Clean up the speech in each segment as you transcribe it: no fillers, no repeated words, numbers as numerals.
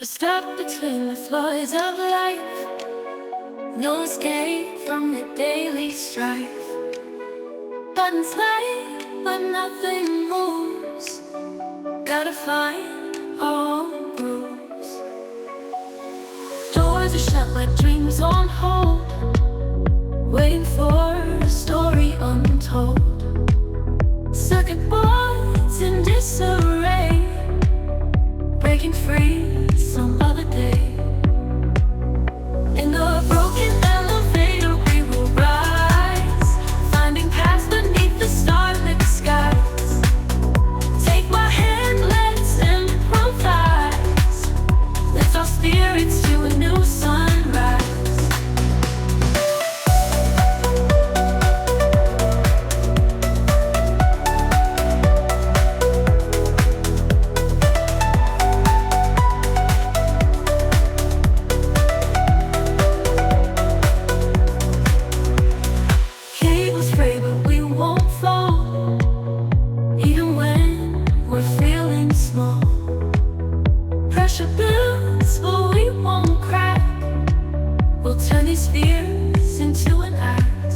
Stuck between the floors of life, no escape from the daily strife. Buttons light, but nothing moves. Gotta find our own grooves. Doors are shut like dreams on hold, waiting for a story untold. Circuit boards in disarray, breaking free some other day. In the broken elevator we will rise, finding paths beneath the starlit skies. Take my hand, let's improvise. Lift our spirits to a new sunrise. Cables fray, but we won't fall, even when we're feeling small. Pressure builds, but we won't crack. We'll turn these fears into an act.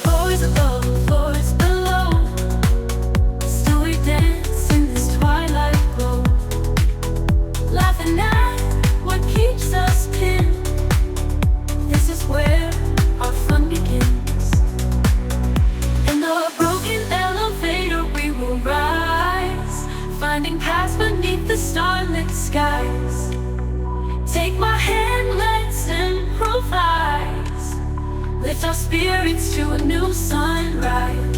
Floors above, floors below, still we dance in this twilight glow, laughing at what keeps us pinned. This is where our fun begins. In the broken elevator we will rise, finding paths beneath the starlit skies. Take my hand, let's improvise. Lift our spirits to a new sunrise.